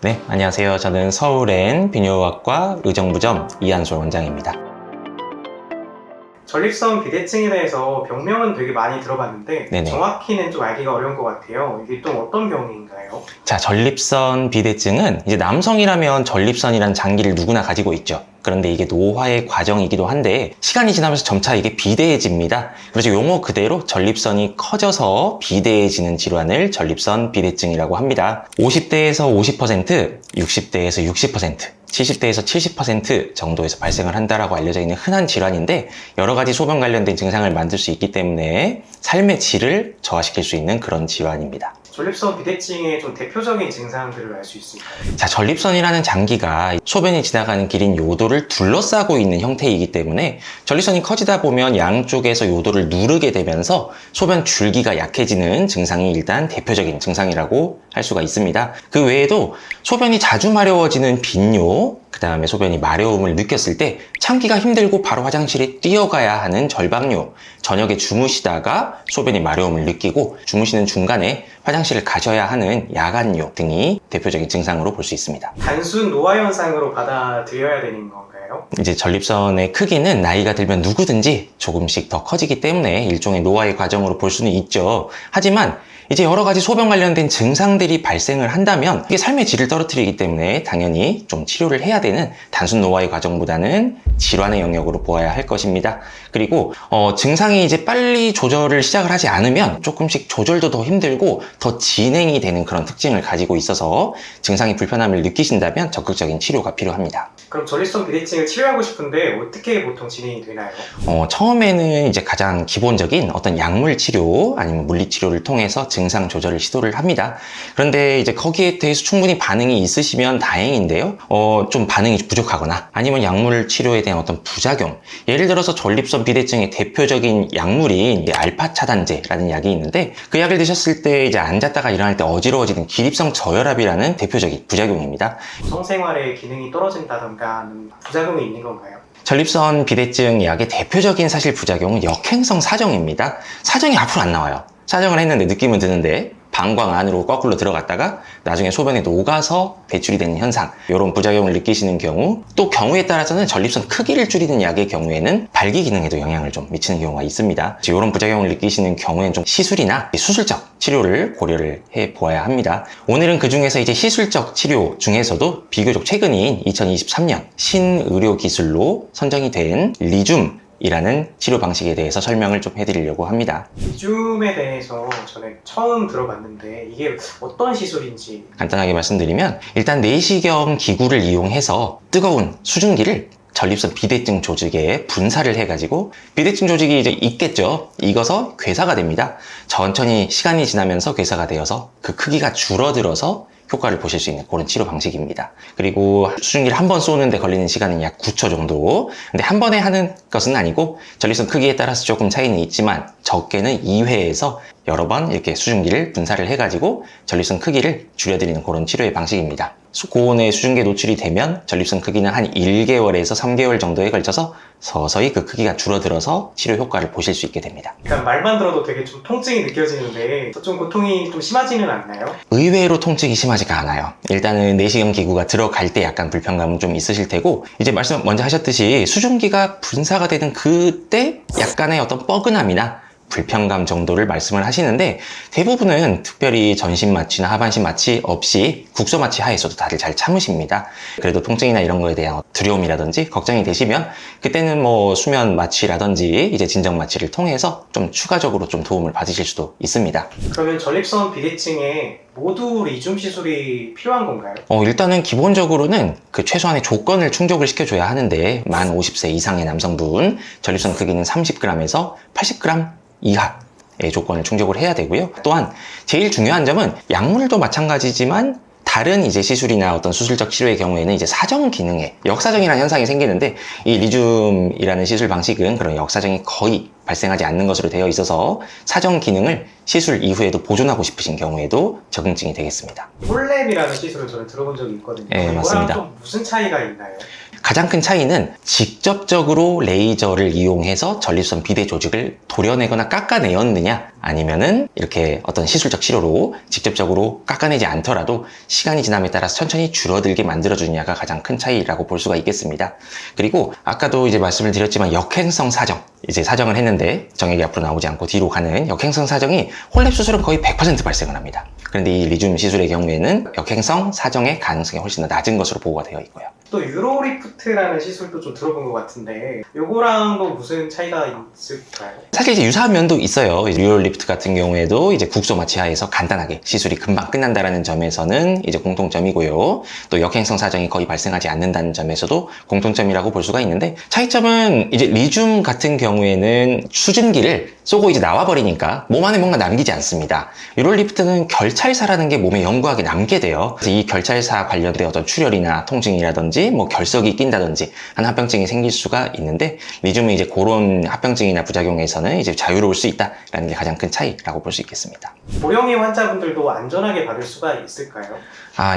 네, 안녕하세요. 저는 서울엔 비뇨의학과 의정부점 이한솔 원장입니다. 전립선 비대증에 대해서 병명은 되게 많이 들어봤는데 네네. 정확히는 좀 알기가 어려운 것 같아요. 이게 또 어떤 병인가요? 자, 전립선 비대증은 이제 남성이라면 전립선이라는 장기를 누구나 가지고 있죠. 그런데 이게 노화의 과정이기도 한데 시간이 지나면서 점차 이게 비대해집니다. 그래서 용어 그대로 전립선이 커져서 비대해지는 질환을 전립선 비대증이라고 합니다. 50대에서 50%, 60대에서 60%, 70대에서 70% 정도에서 발생을 한다라고 알려져 있는 흔한 질환인데 여러 가지 소변 관련된 증상을 만들 수 있기 때문에 삶의 질을 저하시킬 수 있는 그런 질환입니다. 전립선 비대증의 좀 대표적인 증상들을 알 수 있을까요? 자, 전립선이라는 장기가 소변이 지나가는 길인 요도를 둘러싸고 있는 형태이기 때문에 전립선이 커지다 보면 양쪽에서 요도를 누르게 되면서 소변 줄기가 약해지는 증상이 일단 대표적인 증상이라고 할 수가 있습니다. 그 외에도 소변이 자주 마려워지는 빈뇨, 그 다음에 소변이 마려움을 느꼈을 때 참기가 힘들고 바로 화장실에 뛰어가야 하는 절박뇨, 저녁에 주무시다가 소변이 마려움을 느끼고 주무시는 중간에 화장실을 가셔야 하는 야간뇨 등이 대표적인 증상으로 볼 수 있습니다. 단순 노화 현상으로 받아들여야 되는 건가요? 이제 전립선의 크기는 나이가 들면 누구든지 조금씩 더 커지기 때문에 일종의 노화의 과정으로 볼 수는 있죠. 하지만 이제 여러 가지 소변 관련된 증상들이 발생을 한다면 이게 삶의 질을 떨어뜨리기 때문에 당연히 좀 치료를 해야 되는 단순 노화의 과정보다는 질환의 영역으로 보아야 할 것입니다. 그리고 증상이 이제 빨리 조절을 시작을 하지 않으면 조금씩 조절도 더 힘들고 더 진행이 되는 그런 특징을 가지고 있어서 증상이 불편함을 느끼신다면 적극적인 치료가 필요합니다. 그럼 전립선 비대증을 치료하고 싶은데 어떻게 보통 진행이 되나요? 처음에는 이제 가장 기본적인 어떤 약물 치료 아니면 물리 치료를 통해서 증상 조절을 시도를 합니다. 그런데 이제 거기에 대해서 충분히 반응이 있으시면 다행인데요. 좀 반응이 부족하거나 아니면 약물 치료에 대한 어떤 부작용. 예를 들어서 전립선 비대증의 대표적인 약물이 이제 알파 차단제라는 약이 있는데 그 약을 드셨을 때 이제 앉았다가 일어날 때 어지러워지는 기립성 저혈압이라는 대표적인 부작용입니다. 성생활의 기능이 떨어진다던가 하는 부작용이 있는 건가요? 전립선 비대증 약의 대표적인 사실 부작용은 역행성 사정입니다. 사정이 앞으로 안 나와요. 사정을 했는데 느낌은 드는데 방광 안으로 거꾸로 들어갔다가 나중에 소변에 녹아서 배출이 되는 현상, 이런 부작용을 느끼시는 경우, 또 경우에 따라서는 전립선 크기를 줄이는 약의 경우에는 발기 기능에도 영향을 좀 미치는 경우가 있습니다. 이런 부작용을 느끼시는 경우에는 좀 시술이나 수술적 치료를 고려를 해 보아야 합니다. 오늘은 그 중에서 이제 시술적 치료 중에서도 비교적 최근인 2023년 신의료 기술로 선정이 된 리줌 이라는 치료 방식에 대해서 설명을 좀 해드리려고 합니다. 리줌에 대해서 저는 처음 들어봤는데 이게 어떤 시술인지 간단하게 말씀드리면 일단 내시경 기구를 이용해서 뜨거운 수증기를 전립선 비대증 조직에 분사를 해가지고 비대증 조직이 이제 익겠죠. 익어서 괴사가 됩니다. 천천히 시간이 지나면서 괴사가 되어서 그 크기가 줄어들어서 효과를 보실 수 있는 그런 치료 방식입니다. 그리고 수증기를 한 번 쏘는데 걸리는 시간은 약 9초 정도. 근데 한 번에 하는 것은 아니고 전립선 크기에 따라서 조금 차이는 있지만 적게는 2회에서 여러 번 이렇게 수증기를 분사를 해가지고 전립선 크기를 줄여드리는 그런 치료의 방식입니다. 고온에 수증기에 노출이 되면 전립선 크기는 한 1개월에서 3개월 정도에 걸쳐서 서서히 그 크기가 줄어들어서 치료 효과를 보실 수 있게 됩니다. 그러니까 말만 들어도 되게 좀 통증이 느껴지는데 좀 고통이 좀 심하지는 않나요? 의외로 통증이 심하지가 않아요. 일단은 내시경 기구가 들어갈 때 약간 불편감은 좀 있으실 테고 이제 말씀 먼저 하셨듯이 수증기가 분사가 되는 그때 약간의 어떤 뻐근함이나 불편감 정도를 말씀을 하시는데 대부분은 특별히 전신 마취나 하반신 마취 없이 국소 마취 하에서도 다들 잘 참으십니다. 그래도 통증이나 이런 거에 대한 두려움이라든지 걱정이 되시면 그때는 뭐 수면 마취라든지 이제 진정 마취를 통해서 좀 추가적으로 좀 도움을 받으실 수도 있습니다. 그러면 전립선 비대증에 모두 리줌 시술이 필요한 건가요? 일단은 기본적으로는 그 최소한의 조건을 충족을 시켜줘야 하는데 만 50세 이상의 남성분 전립선 크기는 30g에서 80g 이하의 조건을 충족을 해야 되고요. 또한 제일 중요한 점은 약물도 마찬가지지만 다른 이제 시술이나 어떤 수술적 치료의 경우에는 이제 사정 기능에 역사정이라는 현상이 생기는데 이 리줌이라는 시술 방식은 그런 역사정이 거의 발생하지 않는 것으로 되어 있어서 사정 기능을 시술 이후에도 보존하고 싶으신 경우에도 적응증이 되겠습니다. 홀랩이라는 시술을 저는 들어본 적이 있거든요. 네, 이거랑 맞습니다. 좀 무슨 차이가 있나요? 가장 큰 차이는 직접적으로 레이저를 이용해서 전립선 비대 조직을 도려내거나 깎아내었느냐, 아니면은 이렇게 어떤 시술적 치료로 직접적으로 깎아내지 않더라도 시간이 지남에 따라서 천천히 줄어들게 만들어주느냐가 가장 큰 차이라고 볼 수가 있겠습니다. 그리고 아까도 이제 말씀을 드렸지만 역행성 사정, 이제 사정을 했는데 정액이 앞으로 나오지 않고 뒤로 가는 역행성 사정이 홀랩 수술은 거의 100% 발생을 합니다. 그런데 이 리줌 시술의 경우에는 역행성 사정의 가능성이 훨씬 더 낮은 것으로 보고가 되어 있고요. 또 유로리프트라는 시술도 좀 들어본 것 같은데 요거랑도 무슨 차이가 있을까요? 사실 이제 유사한 면도 있어요. 유로리프트 같은 경우에도 이제 국소 마취하에서 간단하게 시술이 금방 끝난다라는 점에서는 이제 공통점이고요. 또 역행성 사정이 거의 발생하지 않는다는 점에서도 공통점이라고 볼 수가 있는데, 차이점은 이제 리줌 같은 경우에는 수증기를 쏘고 이제 나와버리니까 몸 안에 뭔가 남기지 않습니다. 유로리프트는 결찰사라는 게 몸에 영구하게 남게 돼요. 그래서 이 결찰사 관련된 어떤 출혈이나 통증이라든지 뭐 결석이 낀다든지 하는 합병증이 생길 수가 있는데, 리줌은 이제 그런 합병증이나 부작용에서는 이제 자유로울 수 있다라는 게 가장 큰 차이라고 볼 수 있겠습니다. 고령의 환자분들도 안전하게 받을 수가 있을까요?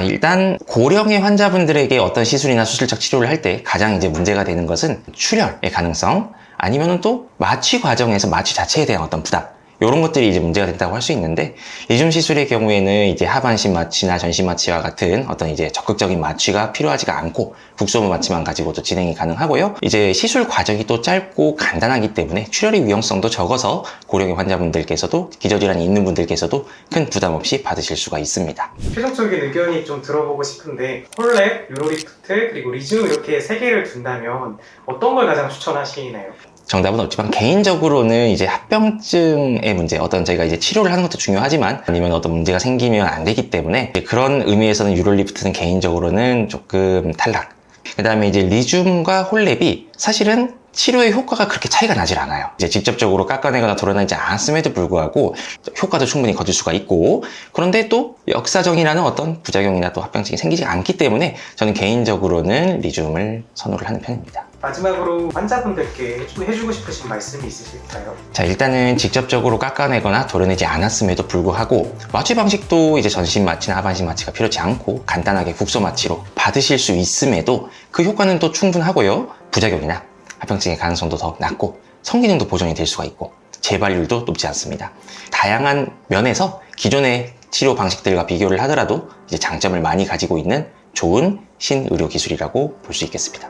일단 고령의 환자분들에게 어떤 시술이나 수술적 치료를 할 때 가장 이제 문제가 되는 것은 출혈의 가능성, 아니면은 또 마취 과정에서 마취 자체에 대한 어떤 부담, 이런 것들이 이제 문제가 된다고 할 수 있는데, 리줌 시술의 경우에는 이제 하반신 마취나 전신 마취와 같은 어떤 이제 적극적인 마취가 필요하지가 않고 국소부 마취만 가지고도 진행이 가능하고요. 이제 시술 과정이 또 짧고 간단하기 때문에 출혈의 위험성도 적어서 고령의 환자분들께서도, 기저질환이 있는 분들께서도 큰 부담 없이 받으실 수가 있습니다. 최종적인 의견이 좀 들어보고 싶은데 홀랩, 유로리프트, 그리고 리줌 이렇게 세 개를 둔다면 어떤 걸 가장 추천하시나요? 정답은 없지만 개인적으로는 이제 합병증의 문제, 어떤 저희가 이제 치료를 하는 것도 중요하지만 아니면 어떤 문제가 생기면 안 되기 때문에 그런 의미에서는 유로리프트는 개인적으로는 조금 탈락. 그 다음에 이제 리줌과 홀랩이 사실은 치료의 효과가 그렇게 차이가 나질 않아요. 이제 직접적으로 깎아내거나 도려내지 않았음에도 불구하고 효과도 충분히 거둘 수가 있고, 그런데 또 역사적이라는 어떤 부작용이나 또 합병증이 생기지 않기 때문에 저는 개인적으로는 리줌을 선호를 하는 편입니다. 마지막으로 환자분들께 해주고 싶으신 말씀이 있으실까요? 자, 일단은 직접적으로 깎아내거나 도려내지 않았음에도 불구하고 마취 방식도 이제 전신 마취나 하반신 마취가 필요치 않고 간단하게 국소 마취로 받으실 수 있음에도 그 효과는 또 충분하고요. 부작용이나 합병증의 가능성도 더 낮고 성기능도 보존이 될 수가 있고 재발률도 높지 않습니다. 다양한 면에서 기존의 치료 방식들과 비교를 하더라도 이제 장점을 많이 가지고 있는 좋은 신의료 기술이라고 볼 수 있겠습니다.